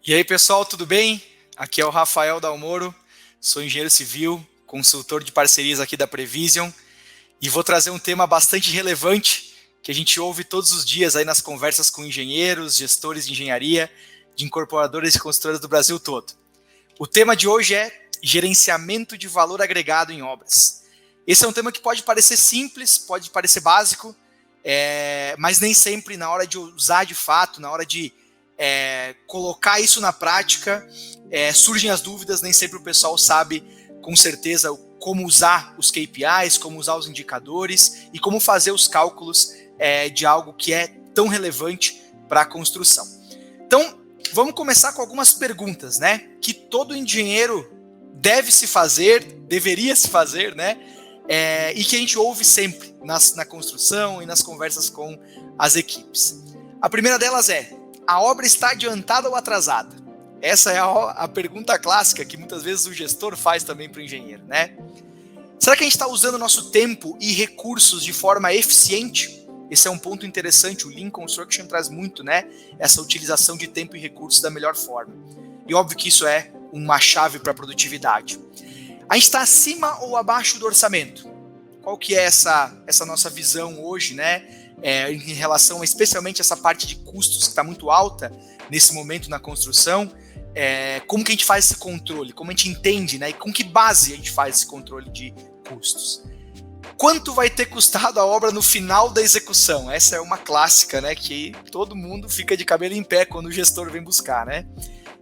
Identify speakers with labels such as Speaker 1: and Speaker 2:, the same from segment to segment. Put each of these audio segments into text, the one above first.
Speaker 1: E aí, pessoal, tudo bem? Aqui é o Rafael Dalmoro, sou engenheiro civil, consultor de parcerias aqui da Prevision e vou trazer um tema bastante relevante que a gente ouve todos os dias aí nas conversas com engenheiros, gestores de engenharia, de incorporadoras e construtoras do Brasil todo. O tema de hoje é gerenciamento de valor agregado em obras. Esse é um tema que pode parecer simples, pode parecer básico, mas nem sempre na hora de usar de fato, na hora de colocar isso na prática, surgem as dúvidas, nem sempre o pessoal sabe com certeza como usar os KPIs, como usar os indicadores e como fazer os cálculos de algo que é tão relevante para a construção. Então, vamos começar com algumas perguntas, né? Que todo engenheiro deve se fazer, deveria se fazer, né? E que a gente ouve sempre na construção e nas conversas com as equipes. A primeira delas é: a obra está adiantada ou atrasada? Essa é a pergunta clássica que muitas vezes o gestor faz também para o engenheiro, né? Será que a gente está usando nosso tempo e recursos de forma eficiente? Esse é um ponto interessante, o Lean Construction traz muito, né? Essa utilização de tempo e recursos da melhor forma. E óbvio que isso é uma chave para a produtividade. A gente está acima ou abaixo do orçamento? Qual que é essa nossa visão hoje, né? Em relação especialmente a essa parte de custos que está muito alta nesse momento na construção, como que a gente faz esse controle, como a gente entende, né, e com que base a gente faz esse controle de custos. Quanto vai ter custado a obra no final da execução? Essa é uma clássica, né, que todo mundo fica de cabelo em pé quando o gestor vem buscar, né?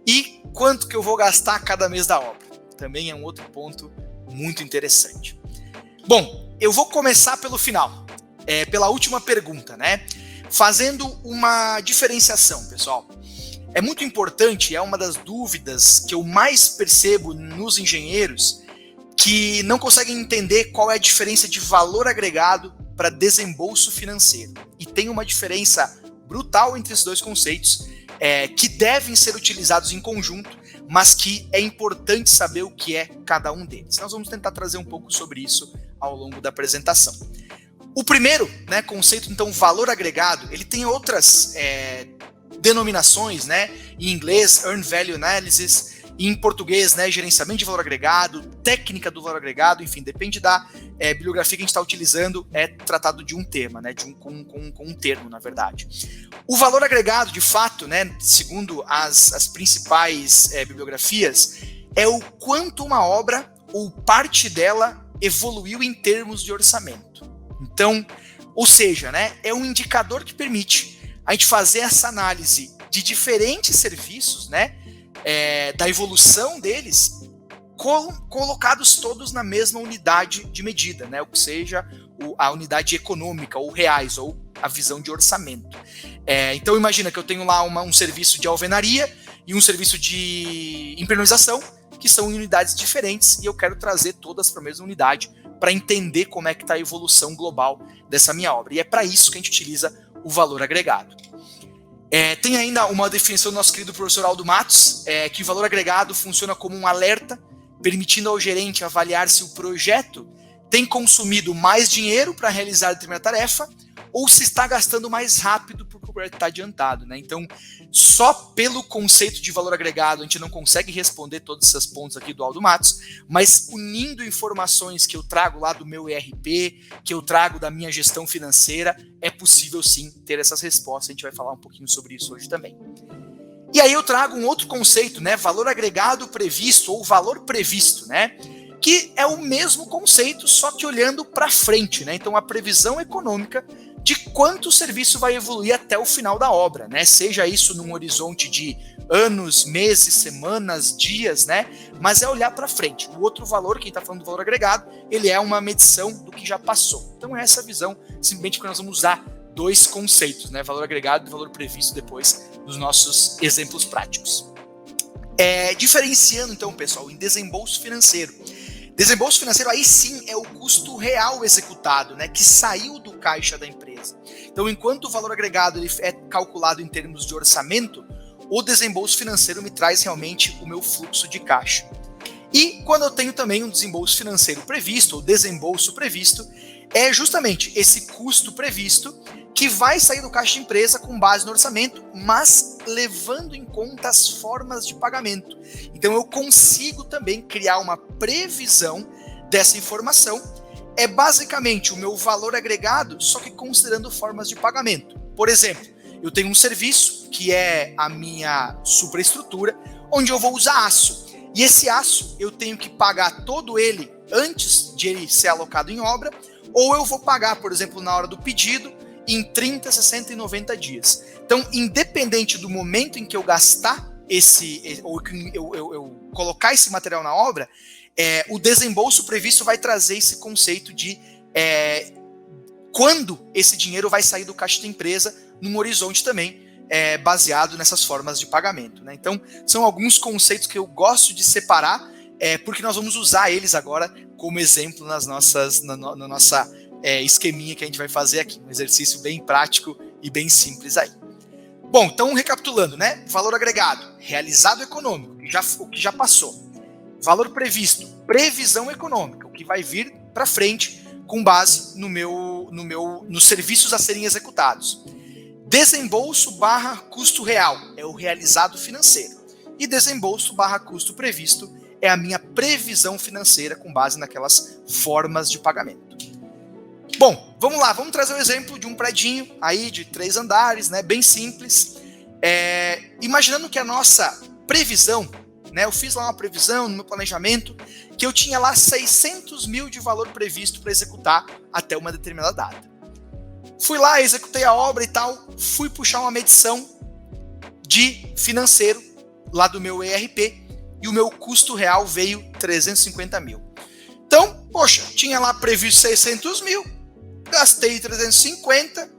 Speaker 1: E quanto que eu vou gastar cada mês da obra? Também é um outro ponto muito interessante. Bom, eu vou começar pelo final. Pela última pergunta, né? Fazendo uma diferenciação, pessoal. É muito importante, é uma das dúvidas que eu mais percebo nos engenheiros que não conseguem entender qual é a diferença de valor agregado para desembolso financeiro. E tem uma diferença brutal entre esses dois conceitos que devem ser utilizados em conjunto, mas que é importante saber o que é cada um deles. Nós vamos tentar trazer um pouco sobre isso ao longo da apresentação. O primeiro, né, conceito, então, valor agregado, ele tem outras denominações, né, em inglês, Earned Value Analysis, e em português, né, gerenciamento de valor agregado, técnica do valor agregado, enfim, depende da bibliografia que a gente está utilizando, é tratado de um tema, né, com um termo, na verdade. O valor agregado, de fato, né, segundo as principais bibliografias, é o quanto uma obra ou parte dela evoluiu em termos de orçamento. Então, ou seja, né, é um indicador que permite a gente fazer essa análise de diferentes serviços, né, da evolução deles, colocados todos na mesma unidade de medida, né, ou que seja a unidade econômica, ou reais, ou a visão de orçamento. Então, imagina que eu tenho lá um serviço de alvenaria e um serviço de impermeabilização, que são unidades diferentes, e eu quero trazer todas para a mesma unidade, para entender como é que está a evolução global dessa minha obra. E é para isso que a gente utiliza o valor agregado. Tem ainda uma definição do nosso querido professor Aldo Matos, que o valor agregado funciona como um alerta, permitindo ao gerente avaliar se o projeto tem consumido mais dinheiro para realizar determinada tarefa ou se está gastando mais rápido porque o projeto está adiantado, né? Então, só pelo conceito de valor agregado a gente não consegue responder todos esses pontos aqui do Aldo Matos, mas unindo informações que eu trago lá do meu ERP, que eu trago da minha gestão financeira, é possível sim ter essas respostas. A gente vai falar um pouquinho sobre isso hoje também. E aí eu trago um outro conceito, né? Valor agregado previsto ou valor previsto, né? Que é o mesmo conceito, só que olhando para frente, né? Então, a previsão econômica de quanto o serviço vai evoluir até o final da obra, né? Seja isso num horizonte de anos, meses, semanas, dias, né? Mas é olhar para frente. O outro valor, quem está falando do valor agregado, ele é uma medição do que já passou. Então, é essa visão, simplesmente que nós vamos usar dois conceitos, né? Valor agregado e valor previsto depois nos nossos exemplos práticos. Diferenciando, então, pessoal, em desembolso financeiro. Desembolso financeiro, aí sim, é o custo real executado, né, que saiu do caixa da empresa. Então, enquanto o valor agregado ele é calculado em termos de orçamento, o desembolso financeiro me traz realmente o meu fluxo de caixa. E quando eu tenho também um desembolso financeiro previsto, ou desembolso previsto, é justamente esse custo previsto que vai sair do caixa de empresa com base no orçamento, mas levando em conta as formas de pagamento. Então eu consigo também criar uma previsão dessa informação. É basicamente o meu valor agregado, só que considerando formas de pagamento. Por exemplo, eu tenho um serviço que é a minha superestrutura, onde eu vou usar aço. E esse aço eu tenho que pagar todo ele antes de ele ser alocado em obra, ou eu vou pagar, por exemplo, na hora do pedido, em 30, 60 e 90 dias. Então, independente do momento em que eu gastar ou eu colocar esse material na obra, o desembolso previsto vai trazer esse conceito de quando esse dinheiro vai sair do caixa da empresa, num horizonte também baseado nessas formas de pagamento, né? Então, são alguns conceitos que eu gosto de separar, porque nós vamos usar eles agora como exemplo na nossa esqueminha que a gente vai fazer aqui. Um exercício bem prático e bem simples aí. Bom, então recapitulando, né? Valor agregado, realizado econômico, o que já passou. Valor previsto, previsão econômica, o que vai vir para frente com base nos serviços a serem executados. Desembolso barra custo real é o realizado financeiro. E desembolso barra custo previsto é a minha previsão financeira com base naquelas formas de pagamento. Bom, vamos lá, vamos trazer o exemplo de um predinho aí de 3 andares, né, bem simples. Imaginando que a nossa previsão, né, eu fiz lá uma previsão no meu planejamento, que eu tinha lá 600 mil de valor previsto para executar até uma determinada data. Fui lá, executei a obra e tal, fui puxar uma medição de financeiro lá do meu ERP e o meu custo real veio 350 mil. Então, poxa, tinha lá previsto 600 mil, gastei 350,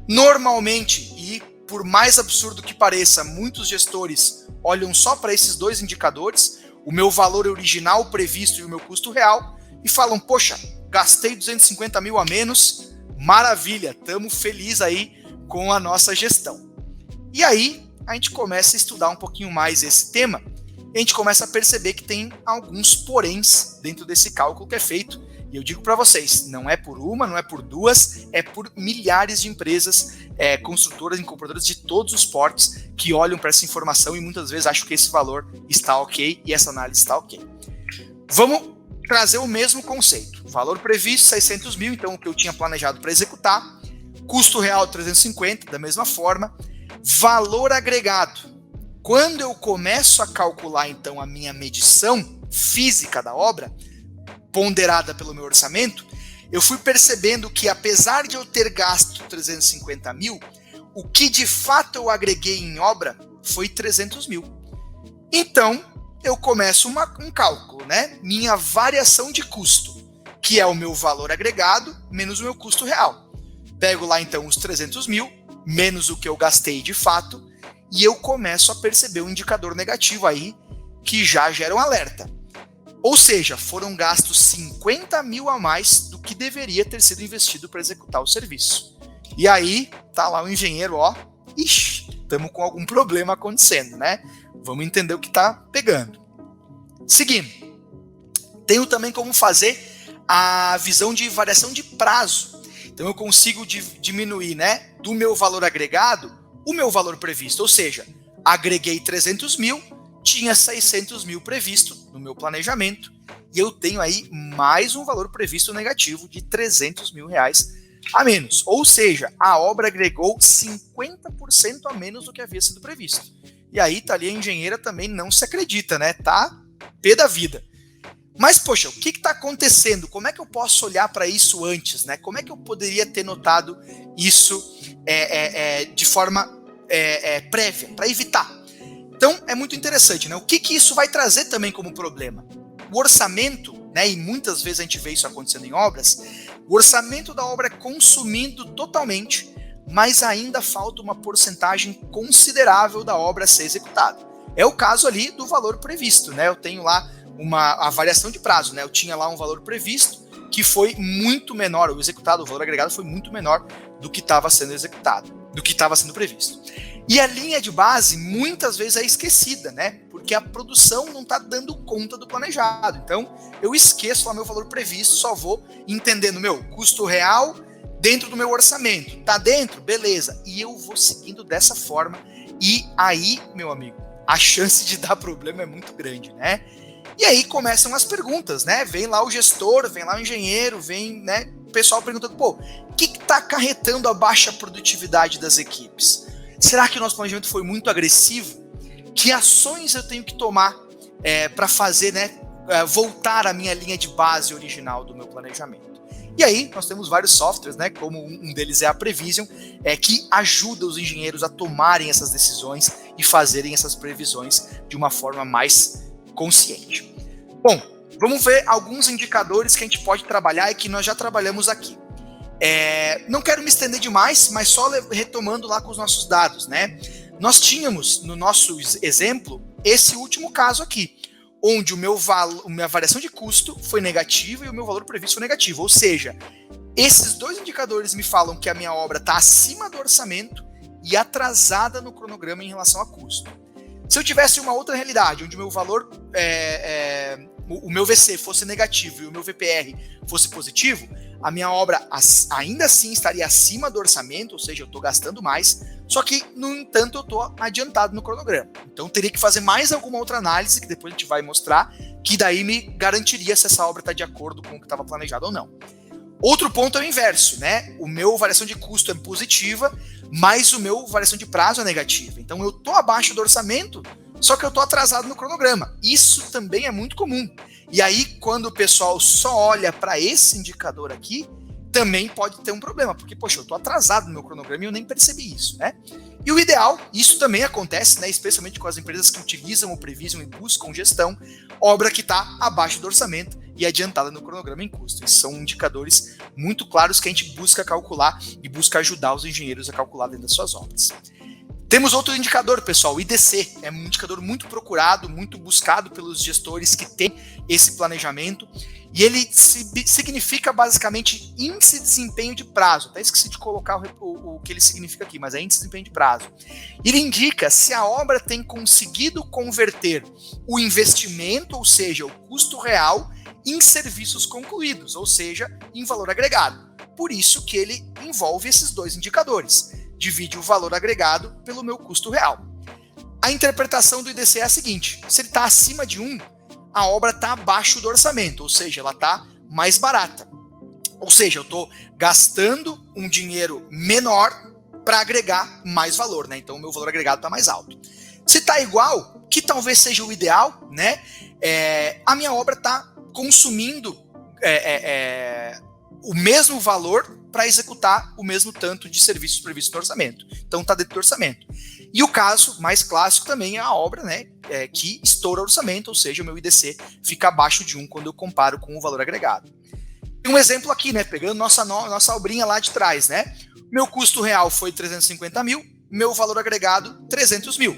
Speaker 1: normalmente, e por mais absurdo que pareça, muitos gestores olham só para esses dois indicadores, o meu valor original previsto e o meu custo real, e falam, poxa, gastei 250 mil a menos, maravilha, estamos felizes aí com a nossa gestão. E aí, a gente começa a estudar um pouquinho mais esse tema, e a gente começa a perceber que tem alguns poréns dentro desse cálculo que é feito. E eu digo para vocês, não é por uma, não é por duas, é por milhares de empresas, construtoras e incorporadoras de todos os portes que olham para essa informação e muitas vezes acham que esse valor está ok e essa análise está ok. Vamos trazer o mesmo conceito. Valor previsto, 600 mil, então o que eu tinha planejado para executar. Custo real, 350, da mesma forma. Valor agregado. Quando eu começo a calcular, então, a minha medição física da obra, ponderada pelo meu orçamento, eu fui percebendo que, apesar de eu ter gasto 350 mil, o que de fato eu agreguei em obra foi 300 mil. Então, eu começo um cálculo, né? Minha variação de custo, que é o meu valor agregado menos o meu custo real. Pego lá, então, os 300 mil, menos o que eu gastei de fato, e eu começo a perceber um indicador negativo aí, que já gera um alerta. Ou seja, foram gastos 50 mil a mais do que deveria ter sido investido para executar o serviço. E aí, tá lá o engenheiro, ó, estamos com algum problema acontecendo, né? Vamos entender o que tá pegando. Seguindo, tenho também como fazer a visão de variação de prazo. Então eu consigo diminuir, né, do meu valor agregado, o meu valor previsto, ou seja, agreguei 300 mil, tinha 600 mil previsto no meu planejamento, e eu tenho aí mais um valor previsto negativo de 300 mil reais a menos. Ou seja, a obra agregou 50% a menos do que havia sido previsto. E aí tá ali a engenheira também não se acredita, né? Tá pé da vida. Mas, poxa, o que está acontecendo? Como é que eu posso olhar para isso antes, né? Como é que eu poderia ter notado isso de forma prévia, para evitar? Então, é muito interessante, né? O que isso vai trazer também como problema? O orçamento, né? E muitas vezes a gente vê isso acontecendo em obras, o orçamento da obra é consumido totalmente, mas ainda falta uma porcentagem considerável da obra a ser executada. É o caso ali do valor previsto, né? Eu tenho lá a variação de prazo, né? Eu tinha lá um valor previsto que foi muito menor, o executado, o valor agregado foi muito menor do que estava sendo executado, do que estava sendo previsto. E a linha de base muitas vezes é esquecida, né? Porque a produção não está dando conta do planejado. Então, eu esqueço lá meu valor previsto, só vou entendendo meu custo real, dentro do meu orçamento. Tá dentro? Beleza. E eu vou seguindo dessa forma. E aí, meu amigo, a chance de dar problema é muito grande, né? E aí começam as perguntas, né? Vem lá o gestor, vem lá o engenheiro, vem, né, o pessoal perguntando, pô, o que está acarretando a baixa produtividade das equipes? Será que o nosso planejamento foi muito agressivo? Que ações eu tenho que tomar para fazer, né, voltar à minha linha de base original do meu planejamento? E aí, nós temos vários softwares, né, como um deles é a Prevision, que ajuda os engenheiros a tomarem essas decisões e fazerem essas previsões de uma forma mais consciente. Bom, vamos ver alguns indicadores que a gente pode trabalhar e que nós já trabalhamos aqui. Não quero me estender demais, mas só retomando lá com os nossos dados, né? Nós tínhamos, no nosso exemplo, esse último caso aqui, onde minha variação de custo foi negativa e o meu valor previsto foi negativo. Ou seja, esses dois indicadores me falam que a minha obra está acima do orçamento e atrasada no cronograma em relação a custo. Se eu tivesse uma outra realidade, onde o meu valor, o meu VC fosse negativo e o meu VPR fosse positivo, a minha obra ainda assim estaria acima do orçamento, ou seja, eu estou gastando mais, só que, no entanto, eu estou adiantado no cronograma. Então, teria que fazer mais alguma outra análise, que depois a gente vai mostrar, que daí me garantiria se essa obra está de acordo com o que estava planejado ou não. Outro ponto é o inverso, né? O meu variação de custo é positiva, mas o meu variação de prazo é negativa. Então, eu estou abaixo do orçamento, só que eu estou atrasado no cronograma. Isso também é muito comum. E aí, quando o pessoal só olha para esse indicador aqui, também pode ter um problema, porque, poxa, eu estou atrasado no meu cronograma e eu nem percebi isso, né? E o ideal, isso também acontece, né, especialmente com as empresas que utilizam o Prevision e buscam gestão, obra que está abaixo do orçamento e adiantada no cronograma em custo. Esses são indicadores muito claros que a gente busca calcular e busca ajudar os engenheiros a calcular dentro das suas obras. Temos outro indicador, pessoal, o IDC. É um indicador muito procurado, muito buscado pelos gestores que têm esse planejamento. E ele significa basicamente índice de desempenho de prazo. Até esqueci de colocar o que ele significa aqui, mas é índice de desempenho de prazo. Ele indica se a obra tem conseguido converter o investimento, ou seja, o custo real, em serviços concluídos, ou seja, em valor agregado. Por isso que ele envolve esses dois indicadores. Divide o valor agregado pelo meu custo real. A interpretação do IDC é a seguinte: se ele está acima de 1, a obra está abaixo do orçamento, ou seja, ela está mais barata. Ou seja, eu estou gastando um dinheiro menor para agregar mais valor, né? Então o meu valor agregado está mais alto. Se está igual, que talvez seja o ideal, né? A minha obra está consumindo o mesmo valor para executar o mesmo tanto de serviços previstos no orçamento. Então está dentro do orçamento. E o caso mais clássico também é a obra, né, que estoura o orçamento, ou seja, o meu IDC fica abaixo de 1 quando eu comparo com o valor agregado. Tem um exemplo aqui, né, pegando nossa obrinha lá de trás, né? Meu custo real foi 350 mil, meu valor agregado 300 mil.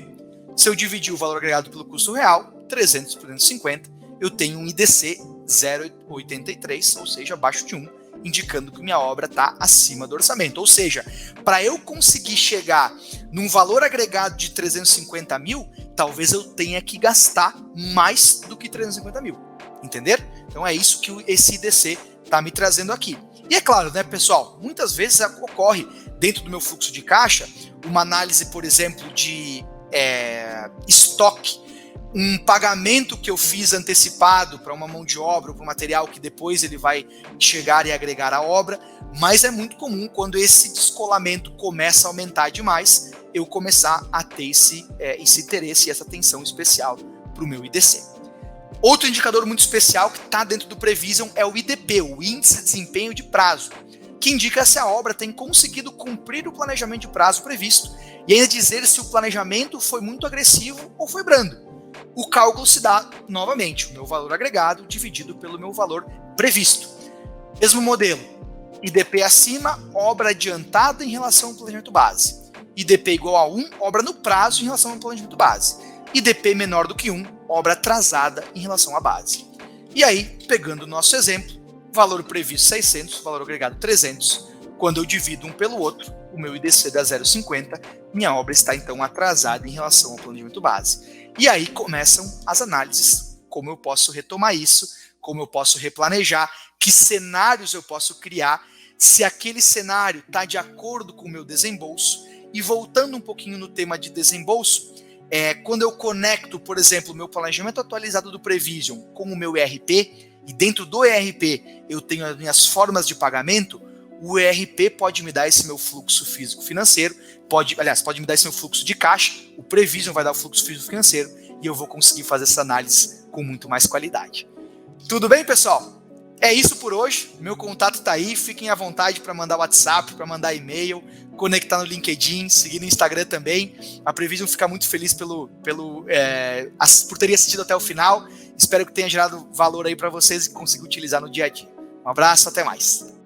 Speaker 1: Se eu dividir o valor agregado pelo custo real, 300 por 350, eu tenho um IDC 0,83, ou seja, abaixo de 1, indicando que minha obra está acima do orçamento. Ou seja, para eu conseguir chegar num valor agregado de 350 mil, talvez eu tenha que gastar mais do que 350 mil. Entender? Então é isso que esse IDC está me trazendo aqui. E é claro, né, pessoal, muitas vezes ocorre dentro do meu fluxo de caixa uma análise, por exemplo, de estoque, um pagamento que eu fiz antecipado para uma mão de obra ou para um material que depois ele vai chegar e agregar à obra, mas é muito comum quando esse descolamento começa a aumentar demais, eu começar a ter esse interesse e essa atenção especial para o meu IDC. Outro indicador muito especial que está dentro do Prevision é o IDP, o Índice de Desempenho de Prazo, que indica se a obra tem conseguido cumprir o planejamento de prazo previsto e ainda dizer se o planejamento foi muito agressivo ou foi brando. O cálculo se dá, novamente, o meu valor agregado dividido pelo meu valor previsto. Mesmo modelo, IDP acima, obra adiantada em relação ao planejamento base. IDP igual a 1, obra no prazo em relação ao planejamento base. IDP menor do que 1, obra atrasada em relação à base. E aí, pegando o nosso exemplo, valor previsto 600, valor agregado 300, quando eu divido um pelo outro, o meu IDC dá 0,50, minha obra está então atrasada em relação ao planejamento base. E aí começam as análises, como eu posso retomar isso, como eu posso replanejar, que cenários eu posso criar, se aquele cenário está de acordo com o meu desembolso. E voltando um pouquinho no tema de desembolso, quando eu conecto, por exemplo, o meu planejamento atualizado do Prevision com o meu ERP, e dentro do ERP eu tenho as minhas formas de pagamento, o ERP pode me dar esse meu fluxo físico-financeiro, pode me dar esse meu fluxo de caixa, o Prevision vai dar o fluxo físico-financeiro, e eu vou conseguir fazer essa análise com muito mais qualidade. Tudo bem, pessoal? É isso por hoje, meu contato está aí, fiquem à vontade para mandar WhatsApp, para mandar e-mail, conectar no LinkedIn, seguir no Instagram também. A Prevision fica muito feliz por ter assistido até o final. Espero que tenha gerado valor aí para vocês e consiga utilizar no dia a dia. Um abraço, até mais.